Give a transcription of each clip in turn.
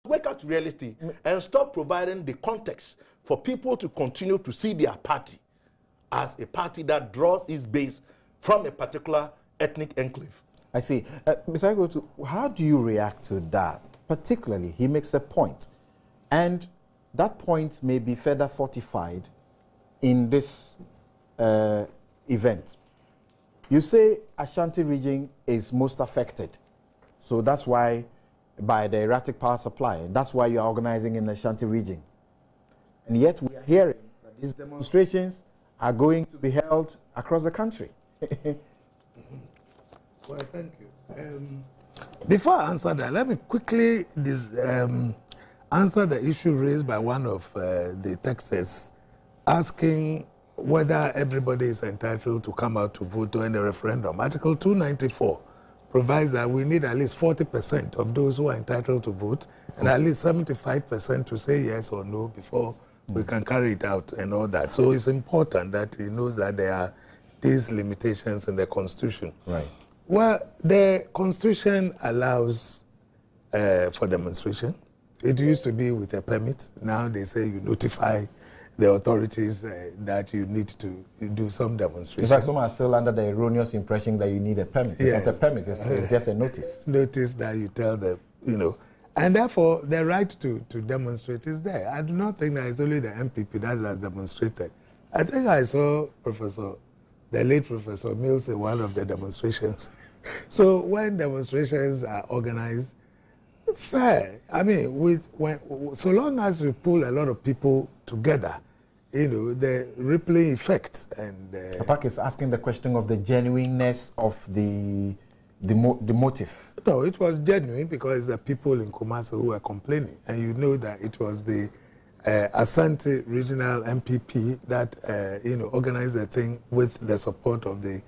wake up to reality and stop providing the context for people to continue to see their party as a party that draws its base from a particular ethnic enclave. I see. Mr. Agotu, how do you react to that? Particularly, he makes a point, and that point may be further fortified in this event. You say Ashanti region is most affected, so that's why, by the erratic power supply, and that's why you are organizing in the Ashanti region. And yet we are hearing that these demonstrations are going to be held across the country. Well, thank you. Before I answer that, let me quickly answer the issue raised by one of the texters asking whether everybody is entitled to come out to vote in the referendum. Article 294 provides that we need at least 40% of those who are entitled to vote and at least 75% to say yes or no before we can carry it out and all that. So it's important that he knows that there are these limitations in the Constitution. Right. Well, the Constitution allows for demonstration. It used to be with a permit. Now they say you notify the authorities that you need to do some demonstration. In fact, some are still under the erroneous impression that you need a permit. It's not a permit, it's just a notice. Notice that you tell them, you know. And therefore, the right to demonstrate is there. I do not think that it's only the MPP that has demonstrated. I think I saw the late Professor Mills in one of the demonstrations. So when demonstrations are organized, fair. I mean, so long as we pull a lot of people together, you know, the rippling effect. And Apak is asking the question of the genuineness of the motive. No, it was genuine because the people in Kumasi who were complaining, and you know that it was the Asante Regional MPP that you know, organized the thing with the support of the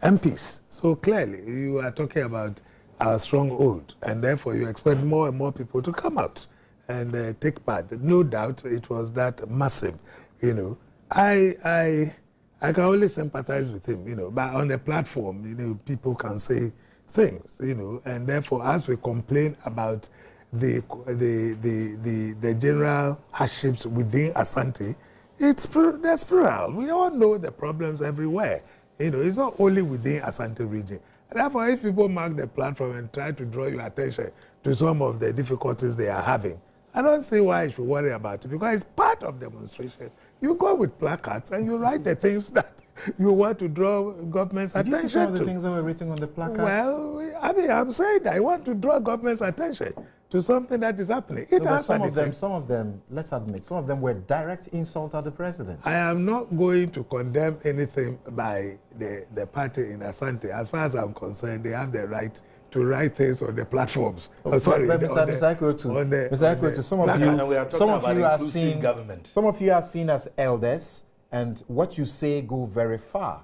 MPs. So clearly, you are talking about our stronghold, and therefore you expect more and more people to come out and take part. No doubt, it was that massive. You know, I can only sympathize with him. You know, but on the platform, you know, people can say things. You know, and therefore, as we complain about the general hardships within Asante, there's plural. We all know the problems everywhere. You know, it's not only within Asante region. Therefore, if people mark the platform and try to draw your attention to some of the difficulties they are having, I don't see why you should worry about it, because it's part of demonstration. You go with placards and you write the things that you want to draw government's attention to. Did you see some of the things that were written on the placards? Well, I mean, I'm saying that I want to draw government's attention to something that is happening. Some of them, let's admit, some of them were direct insult at the president. I am not going to condemn anything by the party in Asante. As far as I'm concerned, they have the right to write things on the platforms. Oh, sorry, Mr. Akoto, some of you are seen as elders, and what you say go very far.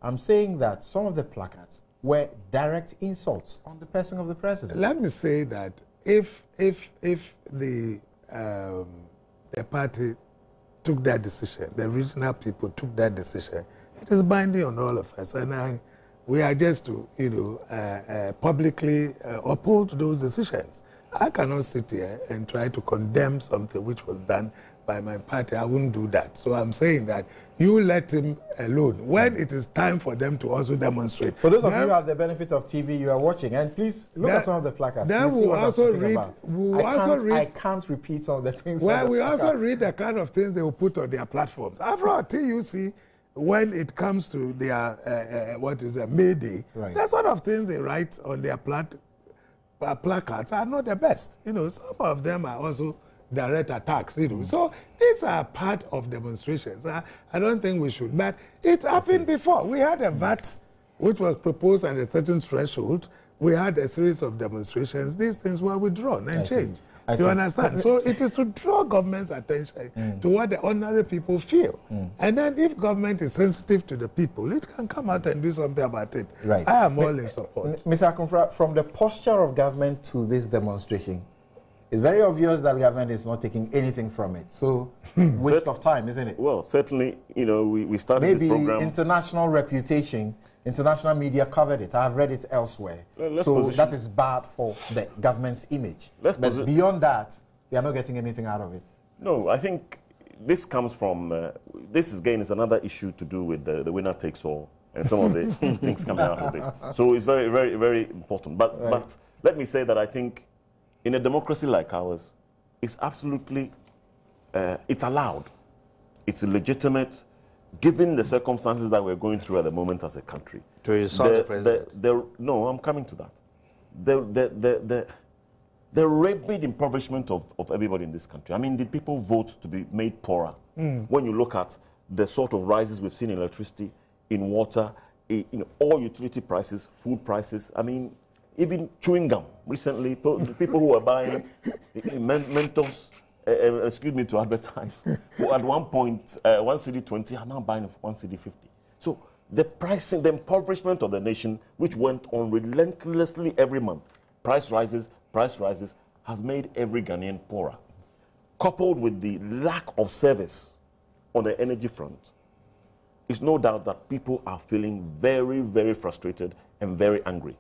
I'm saying that some of the placards were direct insults on the person of the president. Let me say that if the party took that decision, the regional people took that decision, it is binding on all of us, and we are just to, you know, publicly uphold those decisions. I cannot sit here and try to condemn something which was done by my party. I wouldn't do that. So I'm saying that you let him alone when it is time for them to also demonstrate. For those of you who have the benefit of TV, you are watching, and please look at some of the placards. Then we'll also read. I can't repeat some of the things. Well, we also read the kind of things they will put on their platforms. After all, TUC, when it comes to their May Day, the sort of things they write on their placards are not the best. You know, some of them are also direct attacks, you know. So these are part of demonstrations. I don't think we should, but it happened before. We had a VAT which was proposed at a certain threshold. We had a series of demonstrations. These things were withdrawn and changed. You understand? So it is to draw government's attention to what the ordinary people feel. And then if government is sensitive to the people, it can come out and do something about it. Right. I am all in support. Mr. Akonfra, from the posture of government to this demonstration, it's very obvious that government is not taking anything from it. So, waste of time, isn't it? Well, certainly, you know, we started this program. Maybe international reputation international media covered it. I've read it elsewhere. So that is bad for the government's image. But beyond that, they are not getting anything out of it. No, I think this comes from, this is another issue to do with the winner takes all and some of the things coming out of this. So it's very, very, very important. But let me say that I think in a democracy like ours, it's absolutely, it's allowed. It's legitimate, given the circumstances that we're going through at the moment as a country. To insult the president? No, I'm coming to that. The rapid impoverishment of everybody in this country. I mean, did people vote to be made poorer? When you look at the sort of rises we've seen in electricity, in water, in all utility prices, food prices, I mean, even chewing gum. Recently, people who were buying Mentos, excuse me to advertise, who at one point, 1 cedi 20 are now buying 1 cedi 50. So the pricing, the impoverishment of the nation, which went on relentlessly every month, price rises, has made every Ghanaian poorer. Coupled with the lack of service on the energy front, it's no doubt that people are feeling very, very frustrated and very angry.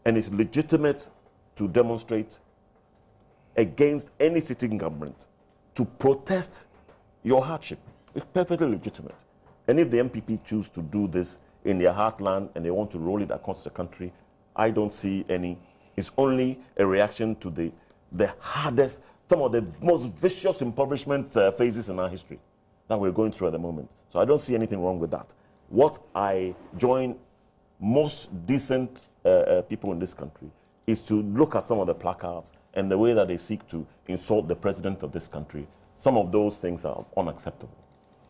And it's legitimate to demonstrate against any sitting government, to protest your hardship. It's perfectly legitimate. And if the MPP choose to do this in their heartland and they want to roll it across the country, I don't see any. It's only a reaction to the hardest, some of the most vicious impoverishment phases in our history that we're going through at the moment. So I don't see anything wrong with that. What I join most decent people in this country is to look at some of the placards and the way that they seek to insult the president of this country. Some of those things are unacceptable.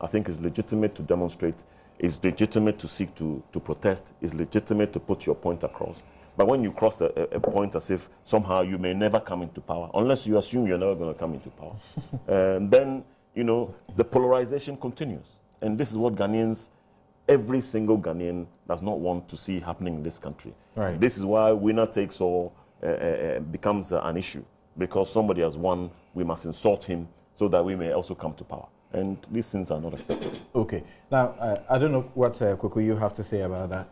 I think it's legitimate to demonstrate, it's legitimate to seek to protest, it's legitimate to put your point across. But when you cross a point as if somehow you may never come into power, unless you assume you're never going to come into power, then, you know, the polarization continues. And this is what Ghanaians, every single Ghanaian does not want to see happening in this country. Right. This is why winner takes all becomes an issue. Because somebody has won, we must insult him so that we may also come to power. And these things are not acceptable. Okay. Now, I don't know what, Koko, you have to say about that.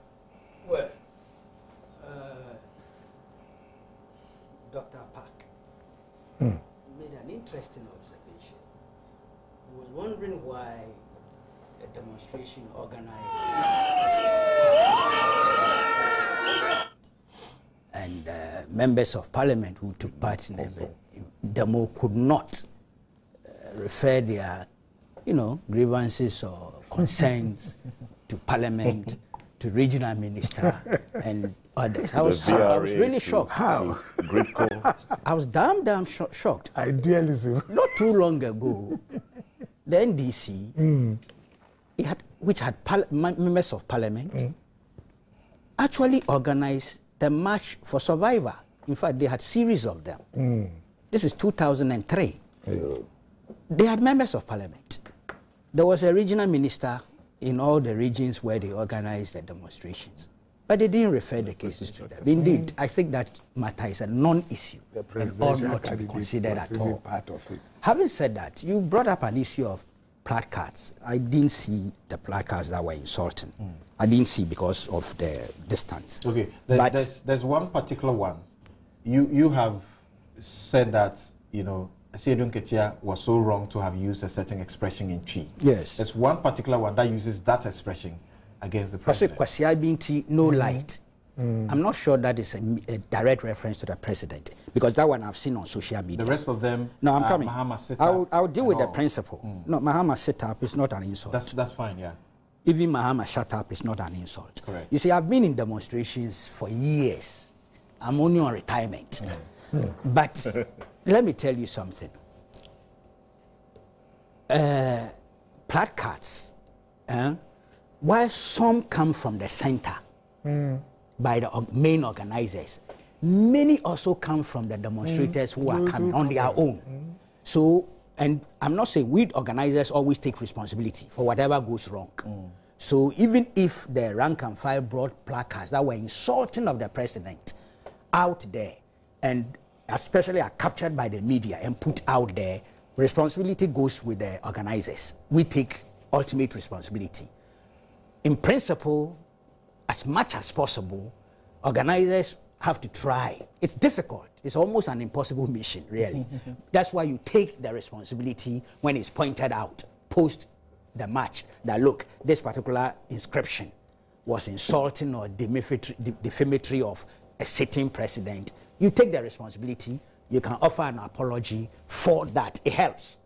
Well, Dr. Park made an interesting observation. He was wondering why a demonstration organized and members of parliament who took part in the demo could not refer their, grievances or concerns to parliament, to regional minister and others. I was really shocked. How? I was damn shocked. Idealism. Not too long ago, the NDC, which had members of parliament, actually organized the March for Survivor. In fact, they had series of them. This is 2003. They had members of parliament. There was a regional minister in all the regions where they organized the demonstrations. But they didn't refer the cases to them. Indeed, I think that matter is a non-issue and ought not to be considered at all. Part of it. Having said that, you brought up an issue of placards. I didn't see the placards that were insulting. I didn't see because of the distance. Okay, there's one particular one. You have said that, Asiedun Ketia was so wrong to have used a certain expression in Chi. Yes. There's one particular one that uses that expression against the president. No light. I'm not sure that is a direct reference to the president, because that one I've seen on social media. The rest of them, no, I'm coming. I'll deal with the all. principle. No, Mahama sit up is not an insult. That's fine, yeah. Even Mahama shut up is not an insult. Correct. You see, I've been in demonstrations for years. I'm only on retirement. But let me tell you something. Placards, while some come from the center by the main organizers, many also come from the demonstrators who are coming on their own. So, and I'm not saying we organizers always take responsibility for whatever goes wrong. So even if the rank and file brought placards that were insulting of the president out there, and especially are captured by the media and put out there, responsibility goes with the organizers. We take ultimate responsibility. In principle, as much as possible, organizers have to try. It's difficult. It's almost an impossible mission, really. That's why you take the responsibility when it's pointed out, post the match, that look, this particular inscription was insulting or defamatory of a sitting president. You take the responsibility. You can offer an apology for that. It helps.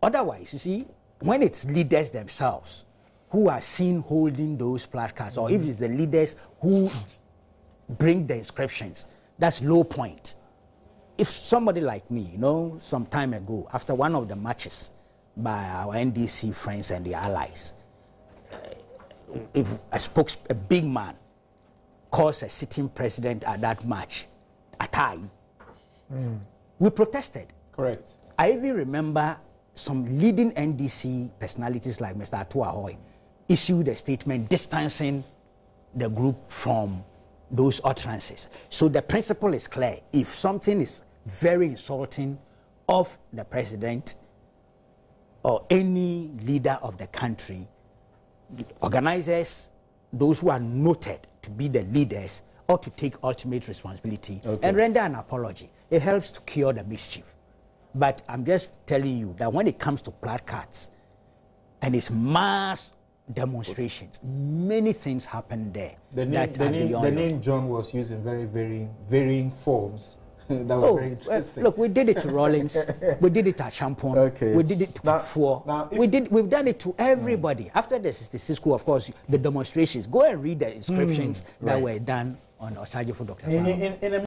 Otherwise, you see, when it's leaders themselves who are seen holding those placards, or if it's the leaders who bring the inscriptions, that's low point. If somebody like me, you know, some time ago, after one of the matches by our NDC friends and the allies, if a big man calls a sitting president at that match, Atai, we protested. Correct. I even remember some leading NDC personalities like Mr. Atuahoy issued a statement distancing the group from those utterances. So the principle is clear. If something is very insulting of the president or any leader of the country, organizers, those who are noted to be the leaders, ought to take ultimate responsibility and render an apology. It helps to cure the mischief. But I'm just telling you that when it comes to placards and it's mass demonstrations, many things happen there. The name John was used in very varying forms. That was very interesting. Look, we did it to Rawlings, we did it at Champon, we did it to Kufuor, we've done it to everybody. After the 66 coup, of course, the demonstrations, go and read the inscriptions that were done on Osajifo Dr. Brown.